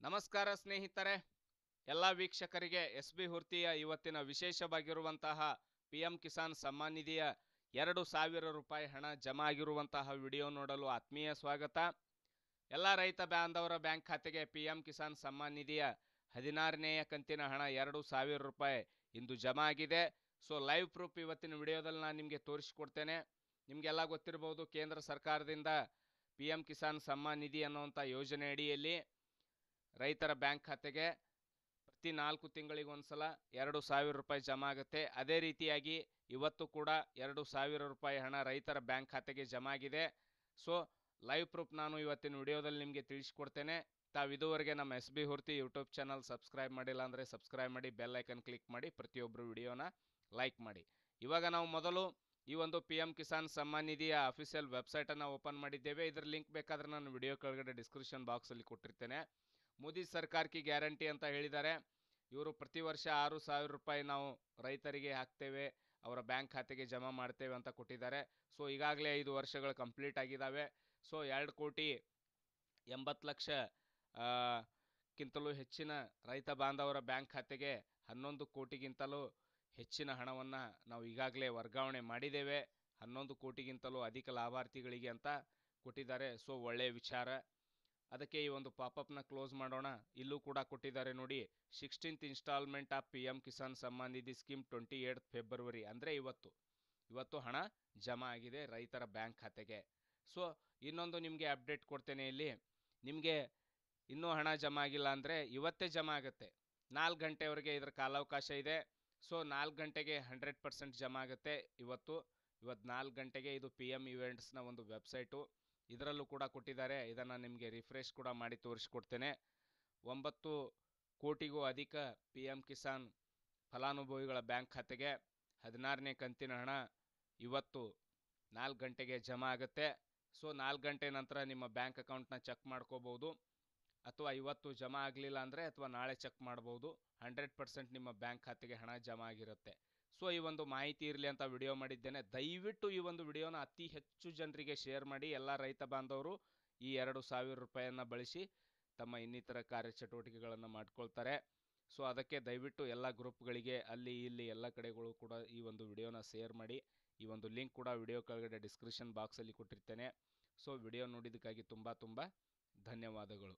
ನಮಸ್ಕಾರ ಸ್ನೇಹಿತರೆ, ಎಲ್ಲ ವೀಕ್ಷಕರಿಗೆ ಎಸ್.ಬಿ. ಹುರ್ತಿಯ ಇವತ್ತಿನ ವಿಶೇಷವಾಗಿರುವಂತಹ PM ಕಿಸಾನ್ ಸಮ್ಮಾನ್ ನಿಧಿಯ 2,000 ರೂಪಾಯಿ ಹಣ ಜಮಾ ಆಗಿರುವಂತಹ ವಿಡಿಯೋ ನೋಡಲು ಆತ್ಮೀಯ ಸ್ವಾಗತ. ಎಲ್ಲ ರೈತ ಬಾಂಧವರ ಬ್ಯಾಂಕ್ ಖಾತೆಗೆ PM ಕಿಸಾನ್ ಸಮ್ಮಾನ್ ನಿಧಿಯ 16ನೇಯ ಕಂತಿನ ಹಣ 2,000 ರೂಪಾಯಿ ಇಂದು ಜಮಾ ಆಗಿದೆ. ಸೊ ಲೈವ್ ಪ್ರೂಫ್ ಇವತ್ತಿನ ವಿಡಿಯೋದಲ್ಲಿ ನಾನು ನಿಮಗೆ ತೋರಿಸಿಕೊಡ್ತೇನೆ. ನಿಮಗೆಲ್ಲ ಗೊತ್ತಿರಬಹುದು, ಕೇಂದ್ರ ಸರ್ಕಾರದಿಂದ PM ಕಿಸಾನ್ ಸಮ್ಮಾನ್ ನಿಧಿ ಅನ್ನುವಂಥ ಯೋಜನೆ ಅಡಿಯಲ್ಲಿ ರೈತರ ಬ್ಯಾಂಕ್ ಖಾತೆಗೆ ಪ್ರತಿ 4 ತಿಂಗಳಿಗೆ ಒಂದ್ಸಲ 2,000 ರೂಪಾಯಿ ಜಮಾ ಆಗುತ್ತೆ. ಅದೇ ರೀತಿಯಾಗಿ ಇವತ್ತು ಕೂಡ 2,000 ರೂಪಾಯಿ ಹಣ ರೈತರ ಬ್ಯಾಂಕ್ ಖಾತೆಗೆ ಜಮಾ ಆಗಿದೆ. ಸೊ ಲೈವ್ ಪ್ರೂಫ್ ನಾನು ಇವತ್ತಿನ ವಿಡಿಯೋದಲ್ಲಿ ನಿಮಗೆ ತಿಳಿಸಿಕೊಡ್ತೇನೆ. ತಾವು ಇದುವರೆಗೆ ನಮ್ಮ ಎಸ್.ಬಿ. ಹುರ್ತಿ ಯೂಟ್ಯೂಬ್ ಚಾನಲ್ ಸಬ್ಸ್ಕ್ರೈಬ್ ಮಾಡಿಲ್ಲ ಅಂದರೆ ಸಬ್ಸ್ಕ್ರೈಬ್ ಮಾಡಿ, ಬೆಲ್ ಐಕನ್ ಕ್ಲಿಕ್ ಮಾಡಿ, ಪ್ರತಿಯೊಬ್ಬರು ವಿಡಿಯೋನ ಲೈಕ್ ಮಾಡಿ. ಇವಾಗ ನಾವು ಮೊದಲು ಈ ಒಂದು PM ಕಿಸಾನ್ ಸಮ್ಮಾನ್ ನಿಧಿಯ ಅಫಿಷಿಯಲ್ ವೆಬ್ಸೈಟನ್ನು ಓಪನ್ ಮಾಡಿದ್ದೇವೆ. ಇದರ ಲಿಂಕ್ ಬೇಕಾದರೆ ನಾನು ವಿಡಿಯೋ ಕೆಳಗಡೆ ಡಿಸ್ಕ್ರಿಪ್ಷನ್ ಬಾಕ್ಸಲ್ಲಿ ಕೊಟ್ಟಿರ್ತೇನೆ. ಮೋದಿ ಸರ್ಕಾರ ಕಿ ಗ್ಯಾರಂಟಿ ಅಂತ ಹೇಳಿದ್ದಾರೆ. ಇವರು ಪ್ರತಿ ವರ್ಷ 6,000 ರೂಪಾಯಿ ನಾವು ರೈತರಿಗೆ ಹಾಕ್ತೇವೆ, ಅವರ ಬ್ಯಾಂಕ್ ಖಾತೆಗೆ ಜಮಾ ಮಾಡ್ತೇವೆ ಅಂತ ಕೊಟ್ಟಿದ್ದಾರೆ. ಸೊ ಈಗಾಗಲೇ 5 ವರ್ಷಗಳು ಕಂಪ್ಲೀಟ್ ಆಗಿದ್ದಾವೆ. ಸೊ 2,80,00,000 ಗಿಂತಲೂ ಹೆಚ್ಚಿನ ರೈತ ಬಾಂಧವರ ಬ್ಯಾಂಕ್ ಖಾತೆಗೆ 11 ಕೋಟಿಗಿಂತಲೂ ಹೆಚ್ಚಿನ ಹಣವನ್ನು ನಾವು ಈಗಾಗಲೇ ವರ್ಗಾವಣೆ ಮಾಡಿದ್ದೇವೆ. 11 ಕೋಟಿಗಿಂತಲೂ ಅಧಿಕ ಲಾಭಾರ್ಥಿಗಳಿಗೆ ಅಂತ ಕೊಟ್ಟಿದ್ದಾರೆ. ಸೊ ಒಳ್ಳೆಯ ವಿಚಾರ. ಅದಕ್ಕೆ ಈ ಒಂದು ಪಾಪಪ್ನ ಕ್ಲೋಸ್ ಮಾಡೋಣ. ಇಲ್ಲೂ ಕೂಡ ಕೊಟ್ಟಿದ್ದಾರೆ ನೋಡಿ, 16th instalment of PM Kisan Samman Nidhi scheme 28th February, ಅಂದರೆ ಇವತ್ತು ಹಣ ಜಮಾ ಆಗಿದೆ ರೈತರ ಬ್ಯಾಂಕ್ ಖಾತೆಗೆ. ಸೊ ಇನ್ನೊಂದು ನಿಮಗೆ ಅಪ್ಡೇಟ್ ಕೊಡ್ತೇನೆ. ಇಲ್ಲಿ ನಿಮಗೆ ಇನ್ನೂ ಹಣ ಜಮಾ ಆಗಿಲ್ಲ ಅಂದರೆ ಇವತ್ತೇ ಜಮಾ ಆಗುತ್ತೆ. 4 ಗಂಟೆವರೆಗೆ ಇದರ ಕಾಲಾವಕಾಶ ಇದೆ. ಸೊ 4 ಗಂಟೆಗೆ 100% ಜಮಾ ಆಗುತ್ತೆ. ಇವತ್ತು 4 ಗಂಟೆಗೆ. ಇದು PM ಇವೆಂಟ್ಸ್ನ ಒಂದು ವೆಬ್ಸೈಟು, ಇದರಲ್ಲೂ ಕೂಡ ಕೊಟ್ಟಿದ್ದಾರೆ. ಇದನ್ನು ನಿಮಗೆ ರಿಫ್ರೆಶ್ ಕೂಡ ಮಾಡಿ ತೋರಿಸ್ಕೊಡ್ತೇನೆ. 9 ಕೋಟಿಗೂ ಅಧಿಕ PM ಕಿಸಾನ್ ಫಲಾನುಭವಿಗಳ ಬ್ಯಾಂಕ್ ಖಾತೆಗೆ 16ನೇ ಕಂತಿನ ಹಣ ಇವತ್ತು 4 ಗಂಟೆಗೆ ಜಮಾ ಆಗುತ್ತೆ. ಸೊ 4 ಗಂಟೆ ನಂತರ ನಿಮ್ಮ ಬ್ಯಾಂಕ್ ಅಕೌಂಟ್ನ ಚೆಕ್ ಮಾಡ್ಕೋಬೋದು, ಅಥವಾ ಇವತ್ತು ಜಮಾ ಆಗಲಿಲ್ಲ ಅಂದರೆ ಅಥವಾ ನಾಳೆ ಚೆಕ್ ಮಾಡ್ಬೋದು. 100% ನಿಮ್ಮ ಬ್ಯಾಂಕ್ ಖಾತೆಗೆ ಹಣ ಜಮಾ ಆಗಿರುತ್ತೆ. ಸೊ ಈ ಒಂದು ಮಾಹಿತಿ ಇರಲಿ ಅಂತ ವಿಡಿಯೋ ಮಾಡಿದ್ದೇನೆ. ದಯವಿಟ್ಟು ಈ ಒಂದು ವಿಡಿಯೋನ ಅತಿ ಹೆಚ್ಚು ಜನರಿಗೆ ಶೇರ್ ಮಾಡಿ. ಎಲ್ಲ ರೈತ ಬಾಂಧವರು ಈ 2,000 ರೂಪಾಯಿಯನ್ನು ಬಳಸಿ ತಮ್ಮ ಇನ್ನಿತರ ಕಾರ್ಯಚಟುವಟಿಕೆಗಳನ್ನು ಮಾಡ್ಕೊಳ್ತಾರೆ. ಸೊ ಅದಕ್ಕೆ ದಯವಿಟ್ಟು ಎಲ್ಲ ಗ್ರೂಪ್ಗಳಿಗೆ ಅಲ್ಲಿ ಇಲ್ಲಿ ಎಲ್ಲ ಕಡೆಗಳು ಕೂಡ ಈ ಒಂದು ವಿಡಿಯೋನ ಶೇರ್ ಮಾಡಿ. ಈ ಒಂದು ಲಿಂಕ್ ಕೂಡ ವಿಡಿಯೋ ಕೆಳಗಡೆ ಡಿಸ್ಕ್ರಿಪ್ಷನ್ ಬಾಕ್ಸಲ್ಲಿ ಕೊಟ್ಟಿರ್ತೇನೆ. ಸೊ ವಿಡಿಯೋ ನೋಡಿದ್ದಕ್ಕಾಗಿ ತುಂಬ ಧನ್ಯವಾದಗಳು.